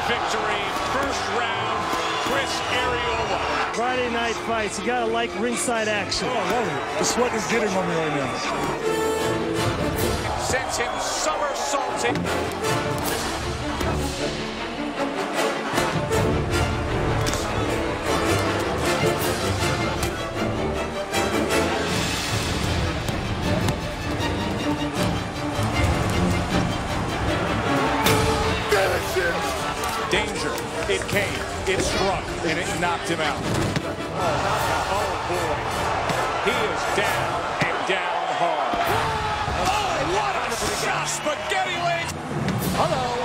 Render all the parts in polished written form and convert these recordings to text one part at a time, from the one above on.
victory. First round, Chris Ariola. Friday night fights, you gotta like ringside action. Oh, I love it. The sweat is getting on me right now. Sends him somersaulting. Danger. It came. It struck. And it knocked him out. Oh, boy. He is down and down hard. Oh, what a shot. Spaghetti legs. Hello.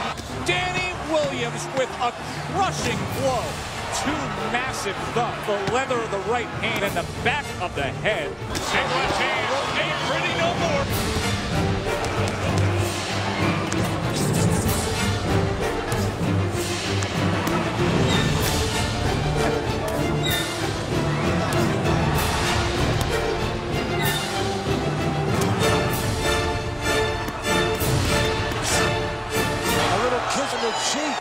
Danny Williams with a crushing blow. Two massive thumps. The leather of the right hand and the back of the head. And left hand ain't pretty no more. Cheek.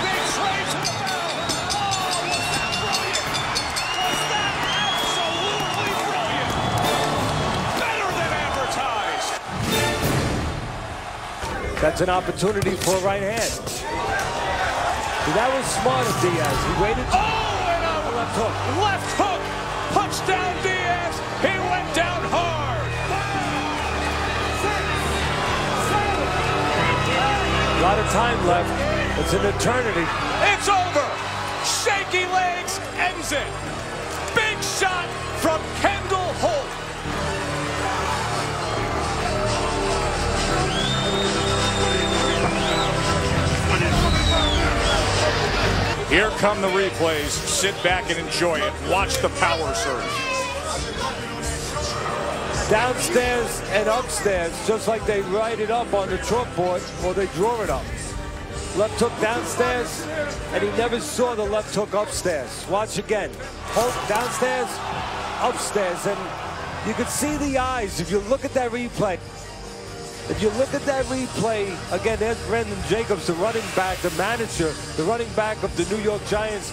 Big swing to the bell. Oh, was that brilliant? Was that absolutely brilliant? Better than advertised. That's an opportunity for a right hand. That was smart of Diaz. He waited. Oh, and a left hook. Left hook. Touchdown Diaz. He went down hard. A lot of time left. It's an eternity. It's over. Shaky legs ends it. Big shot from Kendall Holt. Here come the replays. Sit back and enjoy it. Watch the power surge. Downstairs and upstairs, just like they write it up on the chalkboard, or they draw it up. Left hook downstairs, and he never saw the left hook upstairs. Watch again. Holt downstairs, upstairs, and you can see the eyes if you look at that replay. If you look at that replay, again, there's Brandon Jacobs, the running back, the manager, the running back of the New York Giants,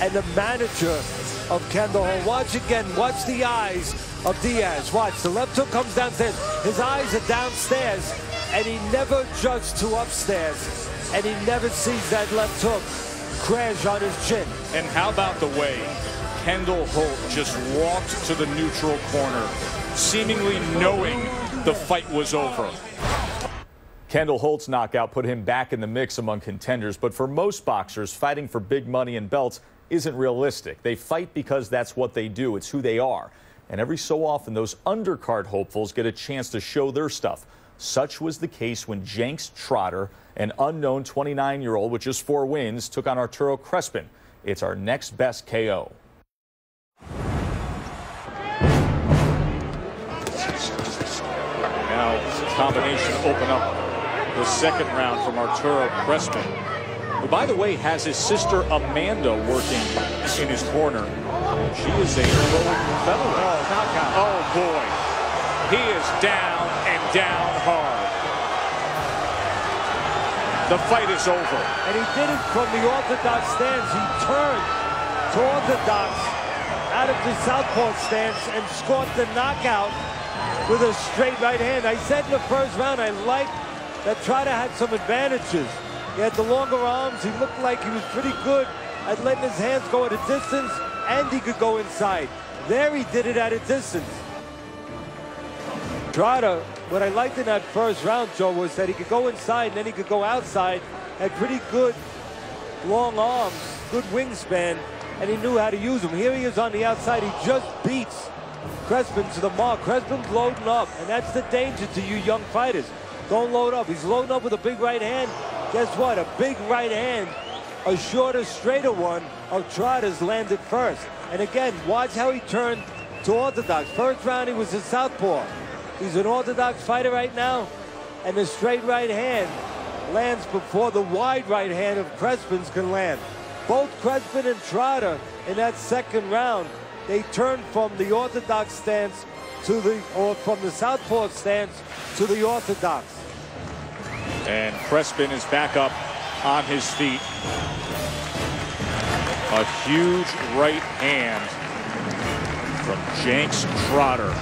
and the manager of Kendall. Watch again, watch the eyes of Diaz. Watch, the left hook comes downstairs. His eyes are downstairs, and he never judged to upstairs, and he never sees that left hook crash on his chin. And how about the way Kendall Holt just walked to the neutral corner, seemingly knowing the fight was over. Kendall Holt's knockout put him back in the mix among contenders, but for most boxers, fighting for big money and belts isn't realistic. They fight because that's what they do. It's who they are. And every so often, those undercard hopefuls get a chance to show their stuff. Such was the case when Jenks Trotter, an unknown 29-year-old with just 4 wins, took on Arturo Crespin. It's our next best KO. Now, combination open up the second round from Arturo Crespin, who, by the way, has his sister Amanda working in his corner. She is a featherweight. Oh, knockout. Oh, boy. He is down and down hard. The fight is over. And he did it from the orthodox stance. He turned to orthodox out of the southpaw stance and scored the knockout with a straight right hand. I said in the first round, I liked that Trotter had some advantages. He had the longer arms. He looked like he was pretty good at letting his hands go at a distance, and he could go inside. There he did it at a distance. Trotter, what I liked in that first round, Joe, was that he could go inside and then he could go outside. Had pretty good long arms, good wingspan, and he knew how to use them. Here he is on the outside. He just beats Crespin to the mark. Crespin's loading up, and that's the danger to you young fighters. Don't load up. He's loading up with a big right hand. Guess what? A big right hand, a shorter, straighter one of Trotter's landed first. And again, watch how he turned to orthodox. First round, he was a southpaw. He's an orthodox fighter right now, and the straight right hand lands before the wide right hand of Crespin's can land. Both Crespin and Trotter in that second round, they turned from the orthodox stance to the, or from the southpaw stance to the orthodox. And Espn is back up on his feet. A huge right hand from Jenks Trotter.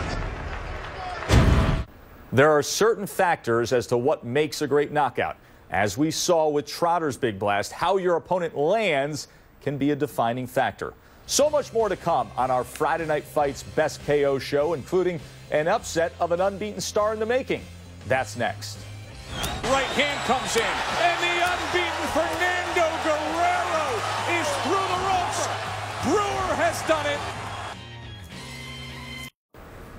There are certain factors as to what makes a great knockout. As we saw with Trotter's big blast, how your opponent lands can be a defining factor. So much more to come on our Friday Night Fights Best KO show, including an upset of an unbeaten star in the making. That's next. Right hand comes in, and the unbeaten Fernando Guerrero is through the ropes. Brewer has done it.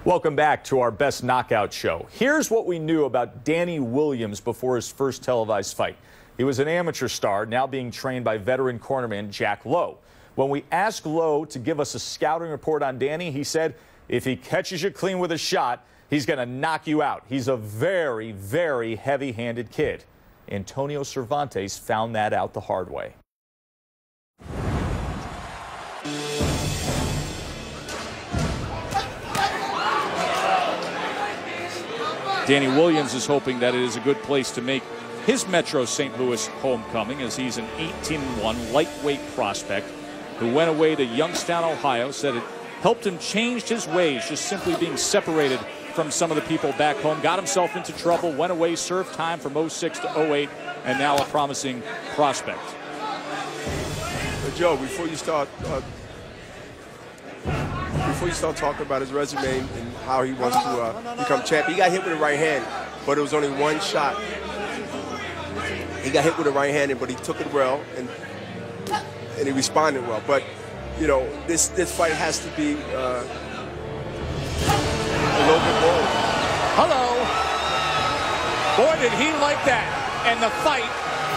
Welcome back to our Best Knockout show. Here's what we knew about Danny Williams before his first televised fight. He was an amateur star, now being trained by veteran cornerman Jack Lowe. When we asked Lowe to give us a scouting report on Danny, he said, if he catches you clean with a shot, he's going to knock you out. He's a very, very heavy-handed kid. Antonio Cervantes found that out the hard way. Danny Williams is hoping that it is a good place to make his Metro St. Louis homecoming, as he's an 18-1 lightweight prospect who went away to Youngstown, Ohio, said it helped him change his ways, just simply being separated from some of the people back home. Got himself into trouble, went away, served time from 06 to 08, and now a promising prospect. But Joe, before you start talking about his resume and how he wants to become champion, he got hit with a right hand, but it was only one shot. He got hit with a right hand, but he took it well and he responded well. But you know, this fight has to be a little bit bold. Hello. Boy, did he like that. And the fight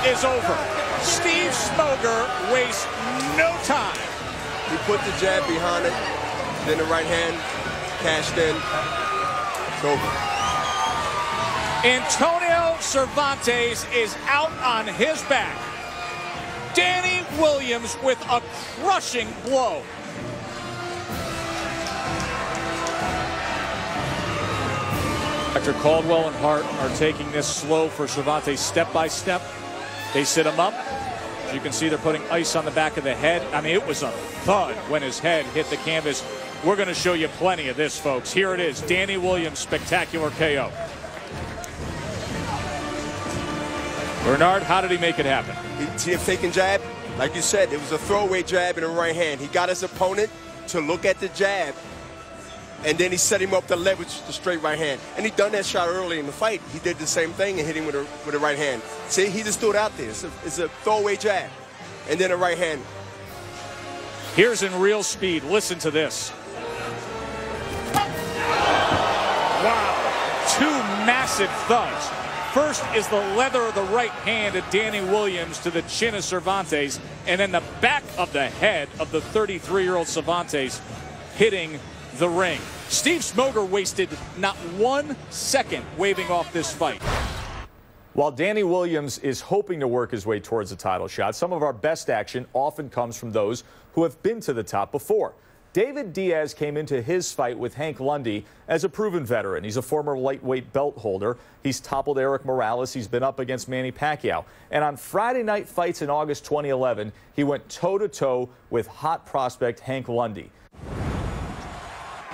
is over. Steve Smoger wastes no time. He put the jab behind it, then the right hand cashed in. It's over. Antonio Cervantes is out on his back. Danny Williams with a crushing blow. Dr. Caldwell and Hart are taking this slow for Cervantes step by step. They sit him up. As you can see, they're putting ice on the back of the head. I mean, it was a thud when his head hit the canvas. We're going to show you plenty of this, folks. Here it is, Danny Williams' spectacular KO. Bernard, how did he make it happen? See a faking jab? Like you said, it was a throwaway jab in the right hand. He got his opponent to look at the jab, and then he set him up to leverage the straight right hand. And he done that shot early in the fight. He did the same thing and hit him with a right hand. See, he just threw it out there. It's a throwaway jab, and then a right hand. Here's in real speed. Listen to this. Wow, two massive thuds. First is the leather of the right hand of Danny Williams to the chin of Cervantes, and then the back of the head of the 33-year-old Cervantes hitting the ring. Steve Smoger wasted not 1 second waving off this fight. While Danny Williams is hoping to work his way towards a title shot, some of our best action often comes from those who have been to the top before. David Diaz came into his fight with Hank Lundy as a proven veteran. He's a former lightweight belt holder. He's toppled Eric Morales. He's been up against Manny Pacquiao. And on Friday Night Fights in August 2011, he went toe-to-toe with hot prospect Hank Lundy.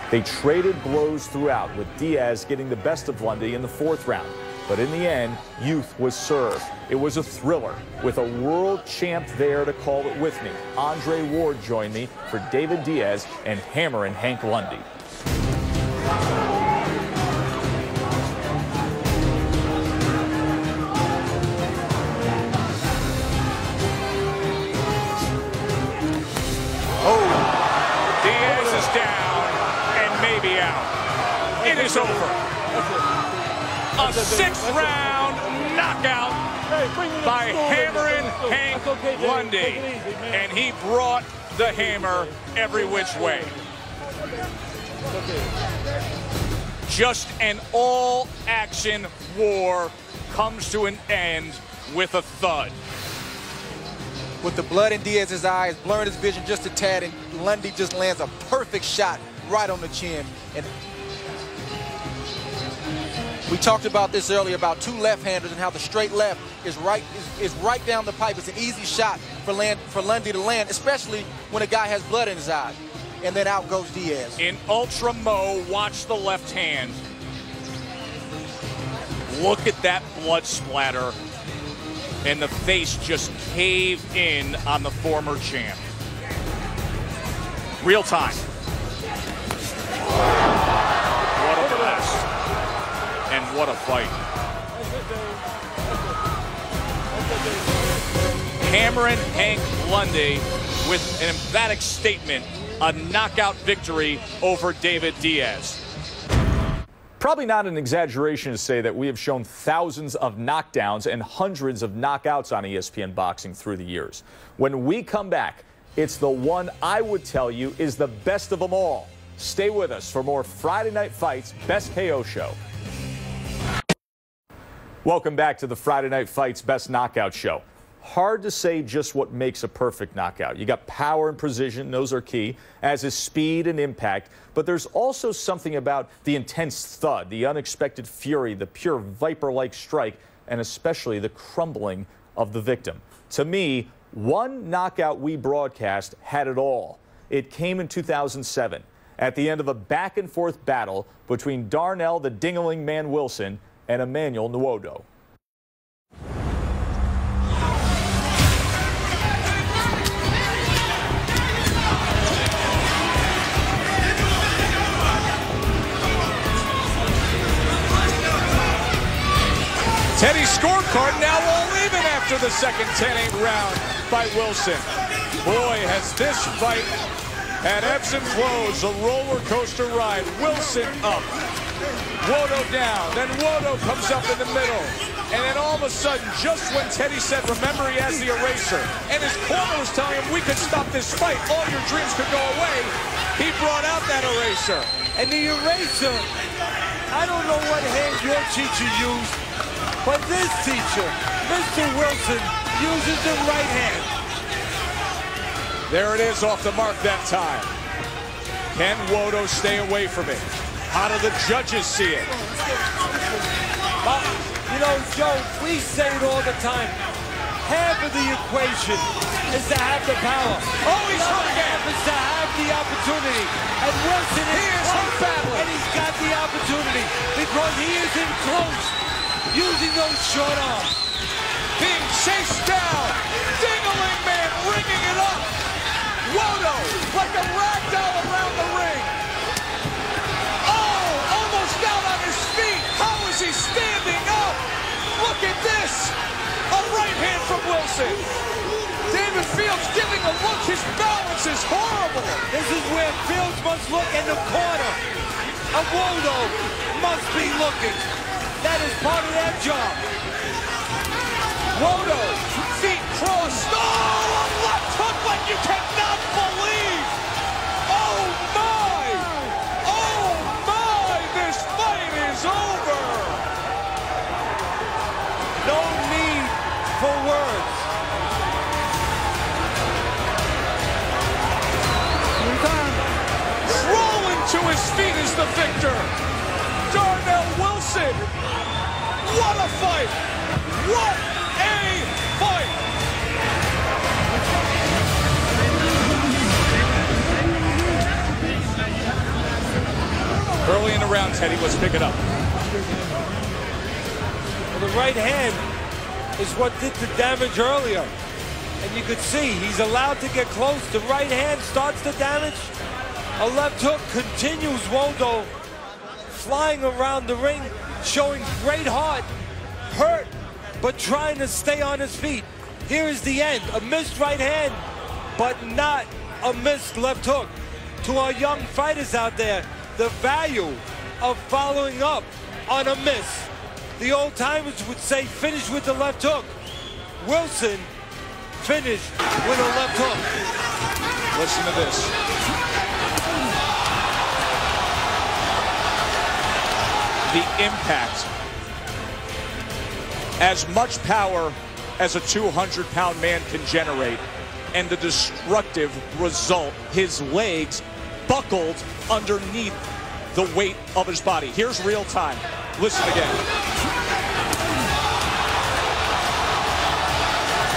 They traded blows throughout, with Diaz getting the best of Lundy in the 4th round. But in the end, youth was served. It was a thriller, with a world champ there to call it with me. Andre Ward joined me for David Diaz and hammering Hank Lundy. Oh, Diaz is down and maybe out. It is over. A 6th round knockout by hammering Hank Lundy. And he brought the hammer every which way. Just an all-action war comes to an end with a thud. With the blood in Diaz's eyes, blurring his vision just a tad, and Lundy just lands a perfect shot right on the chin. And We talked about this earlier about two left-handers and how the straight left is right down the pipe. It's an easy shot for Lundy to land, especially when a guy has blood in his eye. And then out goes Diaz. In Ultra Mo, watch the left hand. Look at that blood splatter. And the face just caved in on the former champ. Real time. What a blast. And what a fight. Hammering Hank Lundy with an emphatic statement, a knockout victory over David Diaz. Probably not an exaggeration to say that we have shown thousands of knockdowns and hundreds of knockouts on ESPN Boxing through the years. When we come back, it's the one I would tell you is the best of them all. Stay with us for more Friday Night Fights Best KO Show. Welcome back to the Friday Night Fights Best Knockout Show. Hard to say just what makes a perfect knockout. You got power and precision, those are key, as is speed and impact. But there's also something about the intense thud, the unexpected fury, the pure viper-like strike, and especially the crumbling of the victim. To me, one knockout we broadcast had it all. It came in 2007 at the end of a back-and-forth battle between Darnell, the Ding-a-ling Man Wilson, and Emmanuel Nwodo. Teddy's scorecard now all even after the second 10-8 round by Wilson. Boy, has this fight had ebbs and flows, a roller coaster ride. Wilson up, Nwodo down, then Nwodo comes up in the middle. And then all of a sudden, just when Teddy said, remember he has the eraser, and his corner was telling him, we could stop this fight, all your dreams could go away, he brought out that eraser. And the eraser, I don't know what hand your teacher used, but this teacher, Mr. Wilson, uses the right hand. There it is off the mark that time. Can Nwodo stay away from it? How do the judges see it? You know, Joe, we say it all the time. Half of the equation is to have the power. Oh, he's hurt again. Half is to have the opportunity. And Wilson is hurt badly. And he's got the opportunity because he is in close, using those short arms. Being chased down. Ding-a-ling Man ringing it up. Nwodo like a rag doll around the ring. Oh, almost out on his feet. How is he standing up? Look at this. A right hand from Wilson. David Fields giving a look. His balance is horrible. This is where Fields must look in the corner. Nwodo must be looking. That is part of that job. Nwodo, feet crossed. Oh, a left hook like you cannot believe. Oh, my. Oh, my. This fight is over. No need for words. Rolling to his feet is the victor. Darnell Wilson. What a fight. What a fight. Early in the round, Teddy, let's pick it up. Well, the right hand is what did the damage earlier. And you could see he's allowed to get close. The right hand starts the damage. A left hook continues. Nwodo flying around the ring, showing great heart, hurt, but trying to stay on his feet. Here is the end. A missed right hand, but not a missed left hook. To our young fighters out there, the value of following up on a miss. The old timers would say finish with the left hook. Wilson finished with a left hook. Listen to this. The impact. As much power as a 200-pound man can generate, and the destructive result, his legs buckled underneath the weight of his body. Here's real time. Listen again.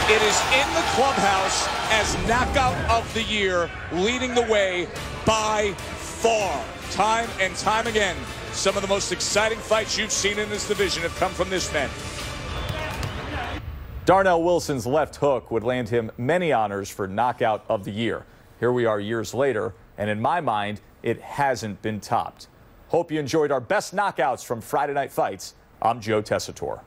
It is in the clubhouse as knockout of the year, leading the way by far. Time and time again, some of the most exciting fights you've seen in this division have come from this man. Darnell Wilson's left hook would land him many honors for knockout of the year. Here we are years later, and in my mind, it hasn't been topped. Hope you enjoyed our best knockouts from Friday Night Fights. I'm Joe Tessitore.